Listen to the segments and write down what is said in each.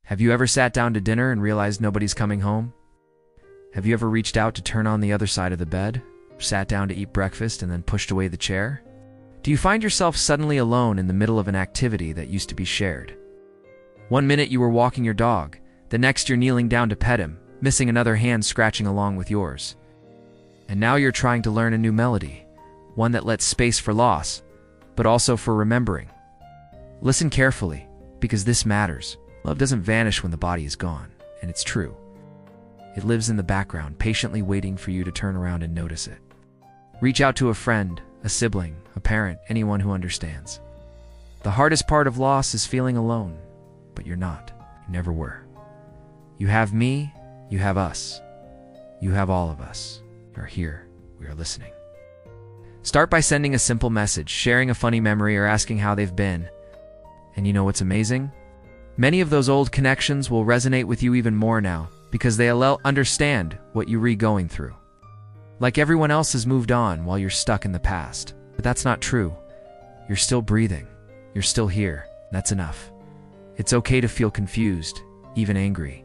Have you ever sat down to dinner and realized nobody's coming home? Have you ever reached out to turn on the other side of the bed? Sat down to eat breakfast and then pushed away the chair? Do you find yourself suddenly alone in the middle of an activity that used to be shared? One minute you were walking your dog, the next you're kneeling down to pet him, missing another hand scratching along with yours. And now you're trying to learn a new melody, one that lets space for loss, but also for remembering. Listen carefully, because this matters. Love doesn't vanish when the body is gone, and it's true. It lives in the background, patiently waiting for you to turn around and notice it. Reach out to a friend, a sibling, a parent, anyone who understands. The hardest part of loss is feeling alone, but you're not. You never were. You have me, you have us. You have all of us. You're here, we are listening. Start by sending a simple message, sharing a funny memory, or asking how they've been. And you know what's amazing? Many of those old connections will resonate with you even more now, because they understand what you're going through. Like everyone else has moved on while you're stuck in the past. But that's not true. You're still breathing. You're still here. That's enough. It's okay to feel confused, even angry.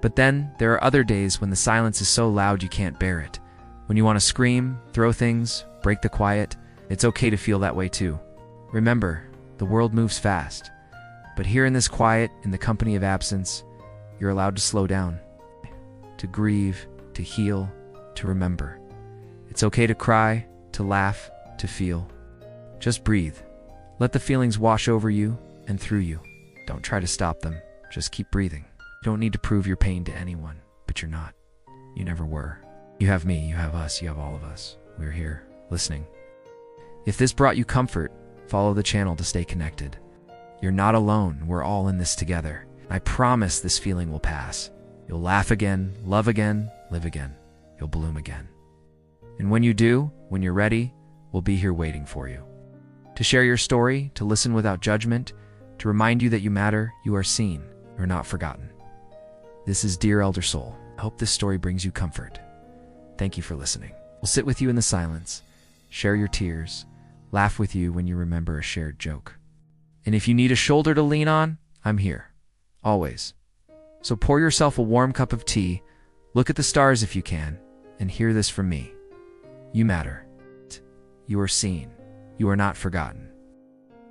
But then, there are other days when the silence is so loud you can't bear it. When you want to scream, throw things, break the quiet, it's okay to feel that way too. Remember, the world moves fast. But here in this quiet, in the company of absence, you're allowed to slow down, to grieve, to heal, to remember. It's okay to cry, to laugh, to feel. Just breathe. Let the feelings wash over you and through you. Don't try to stop them. Just keep breathing. You don't need to prove your pain to anyone, but you're not. You never were. You have me, you have us, you have all of us. We're here, listening. If this brought you comfort, follow the channel to stay connected. You're not alone. We're all in this together. I promise this feeling will pass. You'll laugh again, love again, live again. You'll bloom again. And when you do, when you're ready, we'll be here waiting for you. To share your story, to listen without judgment, to remind you that you matter, you are seen, you're not forgotten. This is Dear Elder Soul. I hope this story brings you comfort. Thank you for listening. We'll sit with you in the silence, share your tears, laugh with you when you remember a shared joke. And if you need a shoulder to lean on, I'm here. Always. So pour yourself a warm cup of tea, look at the stars if you can, and hear this from me. You matter. You are seen. You are not forgotten.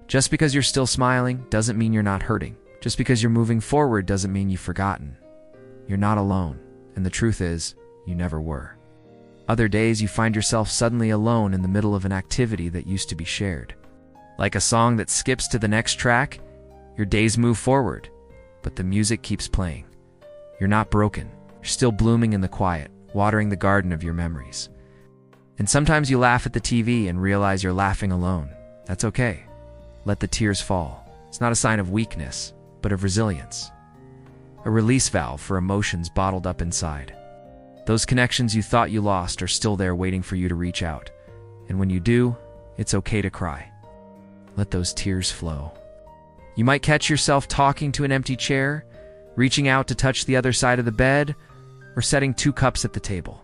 Just because you're still smiling doesn't mean you're not hurting. Just because you're moving forward doesn't mean you've forgotten. You're not alone, and the truth is, you never were. Other days you find yourself suddenly alone in the middle of an activity that used to be shared. Like a song that skips to the next track, your days move forward, but the music keeps playing. You're not broken. You're still blooming in the quiet, watering the garden of your memories. And sometimes you laugh at the TV and realize you're laughing alone. That's okay. Let the tears fall. It's not a sign of weakness, but of resilience. A release valve for emotions bottled up inside. Those connections you thought you lost are still there waiting for you to reach out. And when you do, it's okay to cry. Let those tears flow. You might catch yourself talking to an empty chair, reaching out to touch the other side of the bed, or setting 2 cups at the table.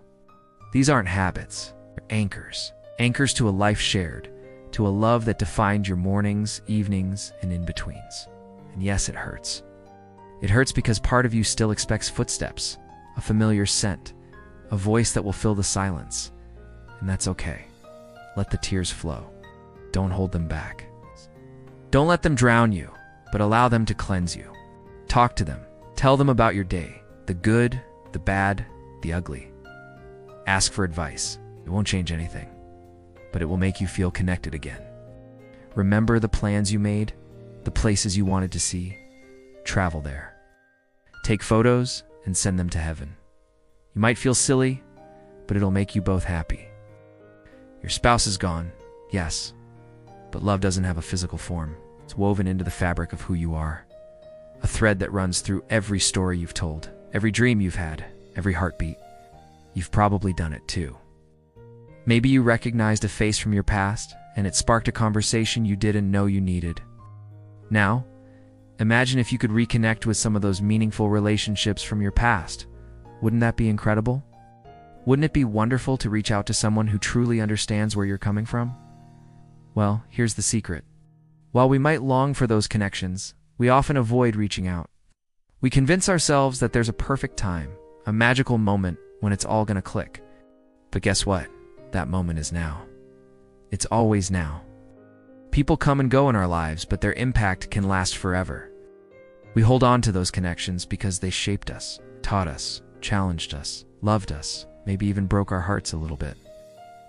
These aren't habits, they're anchors. Anchors to a life shared, to a love that defined your mornings, evenings, and in-betweens. And yes, it hurts. It hurts because part of you still expects footsteps, a familiar scent, a voice that will fill the silence. And that's okay. Let the tears flow. Don't hold them back. Don't let them drown you, but allow them to cleanse you. Talk to them. Tell them about your day, the good, the bad, the ugly. Ask for advice. It won't change anything, but it will make you feel connected again. Remember the plans you made, the places you wanted to see. Travel there. Take photos and send them to heaven. You might feel silly, but it'll make you both happy. Your spouse is gone, yes, but love doesn't have a physical form. It's woven into the fabric of who you are. A thread that runs through every story you've told, every dream you've had, every heartbeat. You've probably done it too. Maybe you recognized a face from your past, and it sparked a conversation you didn't know you needed. Now, imagine if you could reconnect with some of those meaningful relationships from your past. Wouldn't that be incredible? Wouldn't it be wonderful to reach out to someone who truly understands where you're coming from? Well, here's the secret. While we might long for those connections, we often avoid reaching out. We convince ourselves that there's a perfect time, a magical moment when it's all gonna click. But guess what? That moment is now. It's always now. People come and go in our lives, but their impact can last forever. We hold on to those connections because they shaped us, taught us, challenged us, loved us, maybe even broke our hearts a little bit.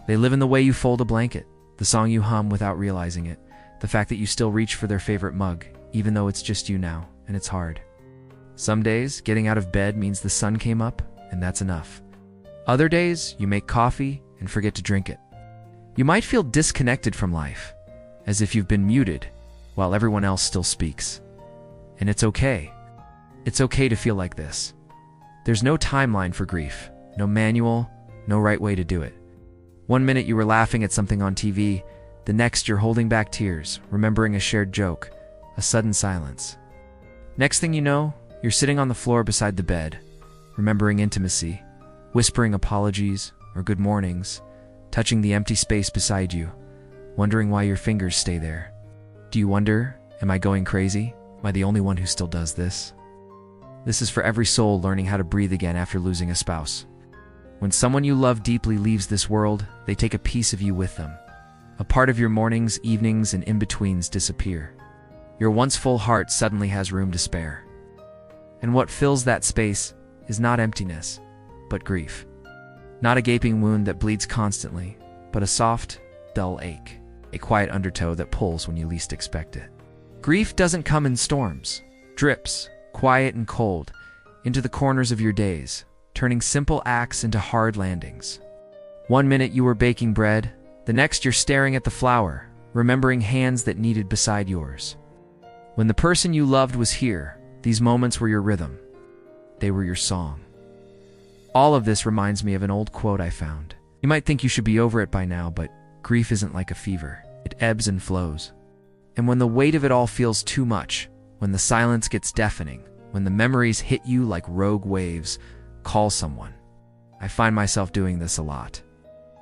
They live in the way you fold a blanket, the song you hum without realizing it, the fact that you still reach for their favorite mug, even though it's just you now, and it's hard. Some days, getting out of bed means the sun came up, and that's enough. Other days, you make coffee and forget to drink it. You might feel disconnected from life, as if you've been muted, while everyone else still speaks. And it's okay. It's okay to feel like this. There's no timeline for grief, no manual, no right way to do it. One minute you were laughing at something on TV, the next you're holding back tears, remembering a shared joke, a sudden silence. Next thing you know, you're sitting on the floor beside the bed, remembering intimacy, whispering apologies or good mornings, touching the empty space beside you, wondering why your fingers stay there. Do you wonder, am I going crazy? Am I the only one who still does this? This is for every soul learning how to breathe again after losing a spouse. When someone you love deeply leaves this world, they take a piece of you with them. A part of your mornings, evenings, and in-betweens disappear. Your once full heart suddenly has room to spare. And what fills that space is not emptiness, but grief. Not a gaping wound that bleeds constantly, but a soft, dull ache, a quiet undertow that pulls when you least expect it. Grief doesn't come in storms, drips, quiet and cold, into the corners of your days, turning simple acts into hard landings. One minute you were baking bread, the next you're staring at the flour, remembering hands that kneaded beside yours. When the person you loved was here, these moments were your rhythm. They were your song. All of this reminds me of an old quote I found. You might think you should be over it by now, but grief isn't like a fever. It ebbs and flows. And when the weight of it all feels too much, when the silence gets deafening, when the memories hit you like rogue waves, call someone. I find myself doing this a lot.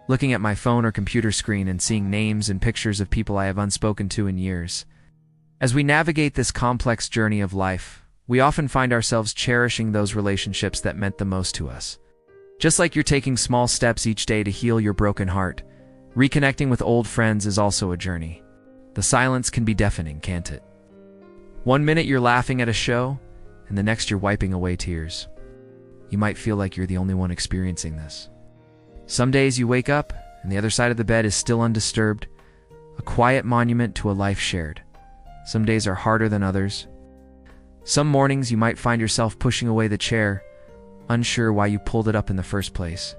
Looking at my phone or computer screen and seeing names and pictures of people I have unspoken to in years. As we navigate this complex journey of life, we often find ourselves cherishing those relationships that meant the most to us. Just like you're taking small steps each day to heal your broken heart, reconnecting with old friends is also a journey. The silence can be deafening, can't it? One minute you're laughing at a show, and the next you're wiping away tears. You might feel like you're the only one experiencing this. Some days you wake up, and the other side of the bed is still undisturbed, a quiet monument to a life shared. Some days are harder than others. Some mornings you might find yourself pushing away the chair, unsure why you pulled it up in the first place.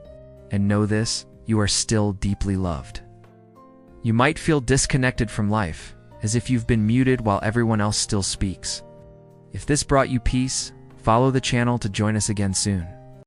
And know this, you are still deeply loved. You might feel disconnected from life, as if you've been muted while everyone else still speaks. If this brought you peace, follow the channel to join us again soon.